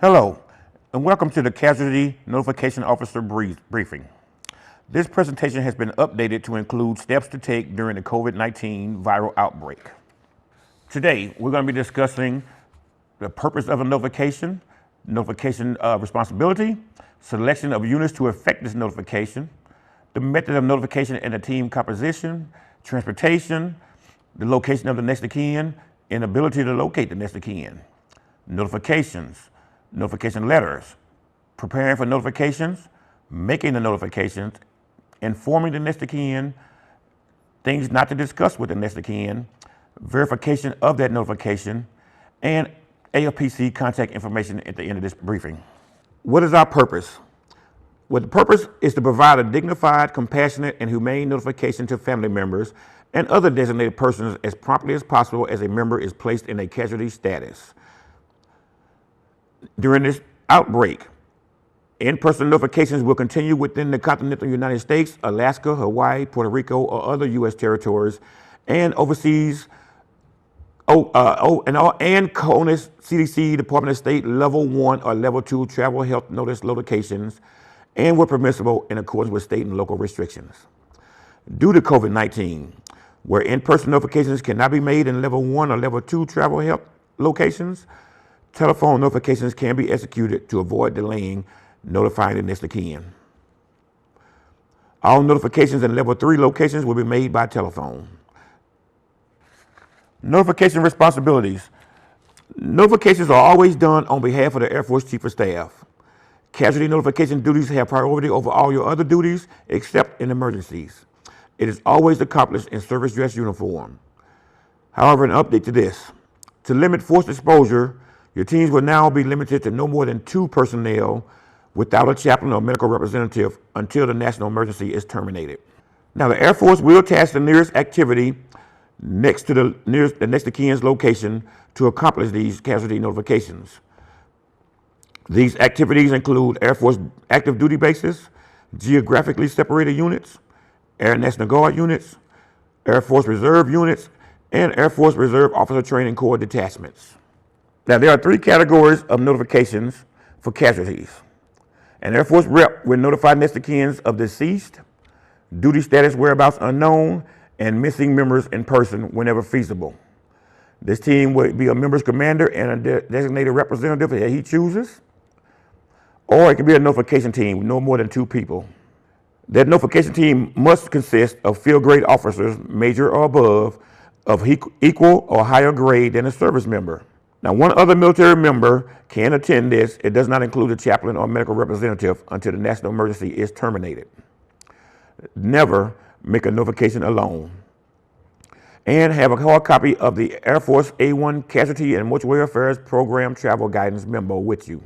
Hello, and welcome to the Casualty Notification Officer Briefing. This presentation has been updated to include steps to take during the COVID-19 viral outbreak. Today, we're going to be discussing the purpose of a notification responsibility, selection of units to effect this notification, the method of notification and the team composition, transportation, the location of the next of kin, and ability to locate the next of kin, notifications, notification letters, preparing for notifications, making the notifications, informing the next of kin, things not to discuss with the next of kin, verification of that notification, and AFPC contact information at the end of this briefing. What is our purpose? Well, the purpose is to provide a dignified, compassionate, and humane notification to family members and other designated persons as promptly as possible as a member is placed in a casualty status. During this outbreak, in-person notifications will continue within the continental United States, Alaska, Hawaii, Puerto Rico, or other U.S. territories, and overseas, and CONUS, CDC, Department of State, Level 1 or Level 2 travel health notice locations, and were permissible in accordance with state and local restrictions. Due to COVID-19, where in-person notifications cannot be made in Level 1 or Level 2 travel health locations, telephone notifications can be executed to avoid delaying notifying the next of kin. All notifications in Level 3 locations will be made by telephone. Notification responsibilities. Notifications are always done on behalf of the Air Force Chief of Staff. Casualty notification duties have priority over all your other duties except in emergencies. It is always accomplished in service dress uniform. However, an update to this. To limit forced exposure, your teams will now be limited to no more than 2 personnel without a chaplain or medical representative until the national emergency is terminated. Now, the Air Force will task the nearest activity next to the next of kin's location to accomplish these casualty notifications. These activities include Air Force active duty bases, geographically separated units, Air National Guard units, Air Force Reserve units, and Air Force Reserve Officer Training Corps detachments. Now, there are 3 categories of notifications for casualties. An Air Force rep will notify next of kin of deceased, duty status whereabouts unknown, and missing members in person whenever feasible. This team will be a member's commander and a designated representative that he chooses, or it can be a notification team with no more than 2 people. That notification team must consist of field grade officers, major or above, of equal or higher grade than a service member. Now, one other military member can attend this. It does not include a chaplain or medical representative until the national emergency is terminated. Never make a notification alone. And have a hard copy of the Air Force A1 Casualty and Mortuary Affairs Program Travel Guidance Memo with you.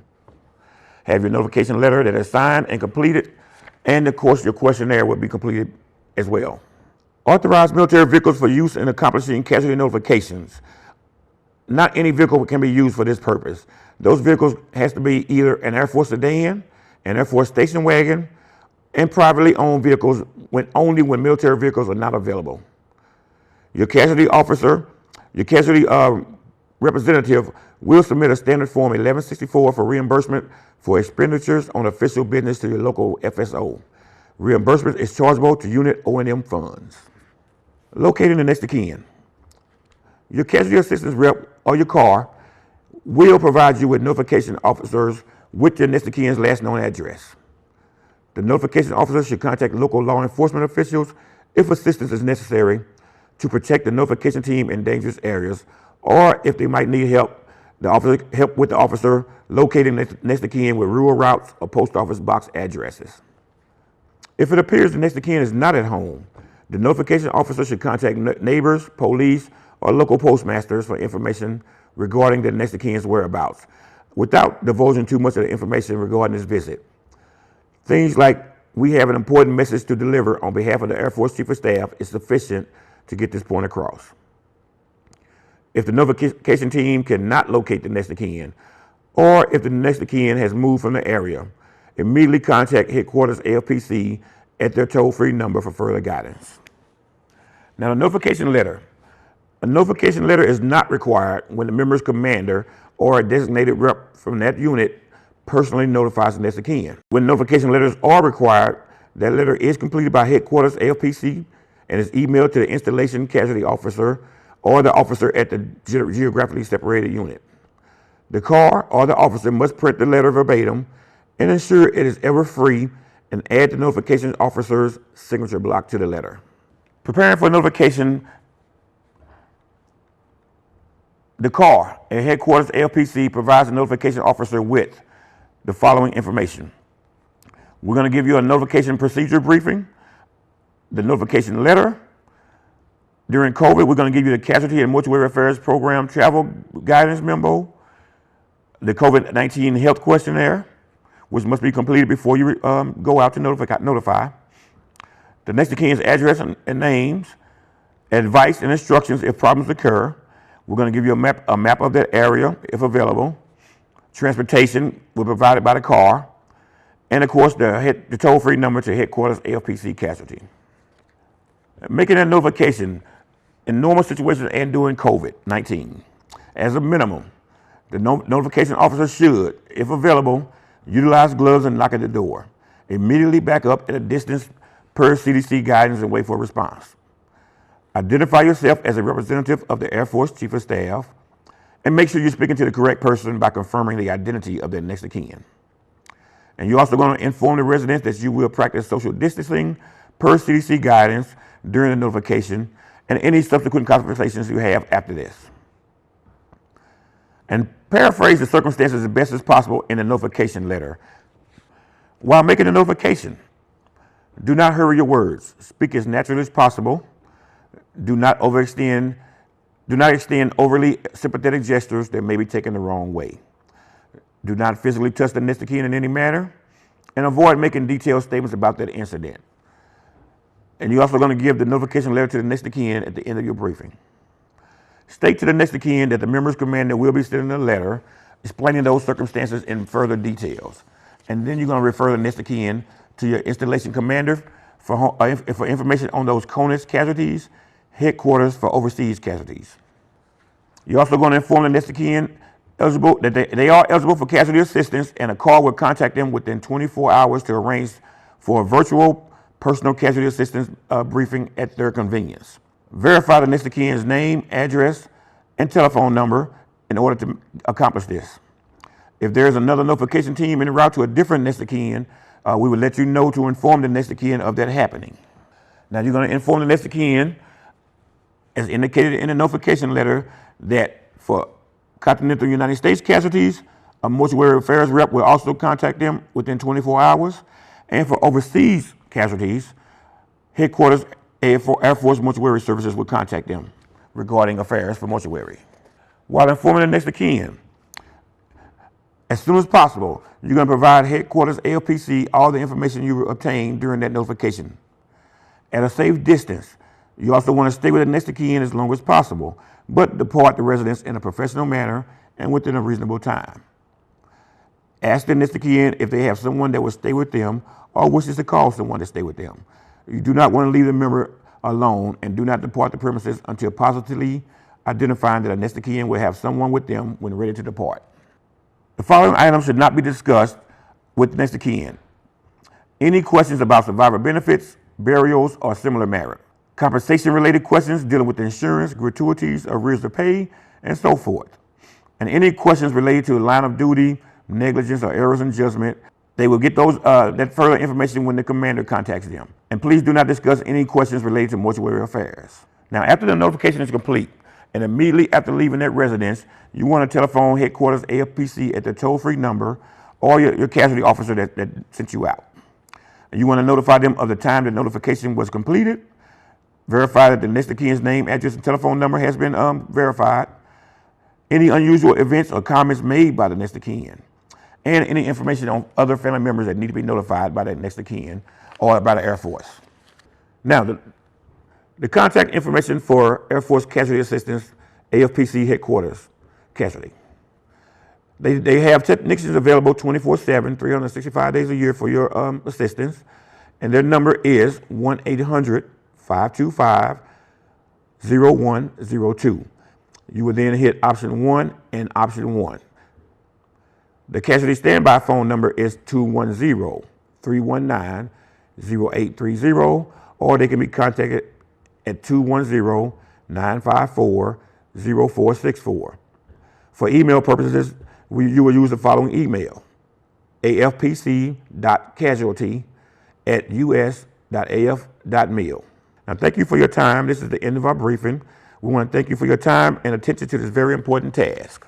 Have your notification letter that is signed and completed, and of course your questionnaire will be completed as well. Authorized military vehicles for use in accomplishing casualty notifications. Not any vehicle can be used for this purpose. Those vehicles has to be either an Air Force sedan, an Air Force station wagon, and privately owned vehicles only when military vehicles are not available. Your casualty officer, your casualty representative will submit a standard form 1164 for reimbursement for expenditures on official business to your local FSO. Reimbursement is chargeable to unit O&M funds. Locating the next of kin. Your casualty assistance rep or your car will provide you with notification officers with your next of kin's last known address. The notification officer should contact local law enforcement officials if assistance is necessary to protect the notification team in dangerous areas, or if they might need help with the officer locating next of kin with rural routes or post office box addresses. If it appears the next of kin is not at home, the notification officer should contact neighbors, police, or local postmasters for information regarding the next of kin's whereabouts, without divulging too much of the information regarding this visit. Things like, we have an important message to deliver on behalf of the Air Force Chief of Staff is sufficient to get this point across. If the notification team cannot locate the next of kin, or if the next of kin has moved from the area, immediately contact Headquarters AFPC at their toll-free number for further guidance. Now, the notification letter. A notification letter is not required when the member's commander or a designated rep from that unit personally notifies the next of kin. When notification letters are required, that letter is completed by headquarters AFPC and is emailed to the installation casualty officer or the officer at the geographically separated unit. The CAR or the officer must print the letter verbatim and ensure it is ever free and add the notification officer's signature block to the letter. Preparing for notification, the CAR at headquarters AFPC provides the notification officer with the following information. We're going to give you a notification procedure briefing, the notification letter. During COVID, we're going to give you the Casualty and Mortuary Affairs Program Travel Guidance Memo, the COVID-19 Health Questionnaire, which must be completed before you go out to notify. The next of kin's address and names, advice and instructions if problems occur. We're going to give you a map of that area if available. Transportation will be provided by the CAR. And of course, the toll-free number to headquarters AFPC Casualty. Making that notification in normal situations and during COVID-19. As a minimum, the notification officer should, if available, utilize gloves and knock at the door. Immediately back up at a distance per CDC guidance and wait for a response. Identify yourself as a representative of the Air Force Chief of Staff and make sure you're speaking to the correct person by confirming the identity of their next of kin. And you're also going to inform the residents that you will practice social distancing per CDC guidance during the notification and any subsequent conversations you have after this. And paraphrase the circumstances as best as possible in the notification letter. While making the notification, do not hurry your words. Speak as naturally as possible. Do not extend overly sympathetic gestures that may be taken the wrong way. Do not physically touch the next of kin in any manner, and avoid making detailed statements about that incident. And you're also going to give the notification letter to the next of kin at the end of your briefing. State to the next of kin that the member's commander will be sending a letter explaining those circumstances in further details. And then you're going to refer the next of kin to your installation commander for information on those CONUS casualties, headquarters for overseas casualties. You're also going to inform the next of kin that they are eligible for casualty assistance, and a CAR will contact them within 24 hours to arrange for a virtual personal casualty assistance briefing at their convenience. Verify the next of kin's name, address, and telephone number in order to accomplish this. If there is another notification team en route to a different next of kin, we will let you know to inform the next of kin of that happening. Now you're going to inform the next of kin, as indicated in the notification letter, that for continental United States casualties, a mortuary affairs rep will also contact them within 24 hours. And for overseas casualties, headquarters Air Force Mortuary Services will contact them regarding affairs for mortuary. While informing the next of kin, as soon as possible, you're going to provide headquarters AFPC all the information you obtained during that notification. At a safe distance, you also want to stay with the next of kin as long as possible, but depart the residence in a professional manner and within a reasonable time. Ask the next of kin if they have someone that will stay with them or wishes to call someone to stay with them. You do not want to leave the member alone, and do not depart the premises until positively identifying that a next of kin will have someone with them when ready to depart. The following items should not be discussed with the next of kin. Any questions about survivor benefits, burials, or similar matter. Compensation-related questions dealing with insurance, gratuities, arrears of pay, and so forth. And any questions related to line of duty, negligence, or errors in judgment, they will get that further information when the commander contacts them. And please do not discuss any questions related to mortuary affairs. Now, after the notification is complete, and immediately after leaving that residence, you want to telephone headquarters AFPC at the toll-free number or your casualty officer that sent you out. And you want to notify them of the time the notification was completed, verify that the next of kin's name, address, and telephone number has been verified, any unusual events or comments made by the next of kin, and any information on other family members that need to be notified by that next of kin or by the Air Force. Now, the contact information for Air Force Casualty Assistance, AFPC Headquarters Casualty. They have technicians available 24/7, 365 days a year for your assistance, and their number is 1-800-525-0102. You will then hit option 1 and option 1. The casualty standby phone number is 210-319-0830, or they can be contacted at 210-954-0464. For email purposes, you will use the following email: afpc.casualty@us.af.mil. Now, thank you for your time. This is the end of our briefing. We want to thank you for your time and attention to this very important task.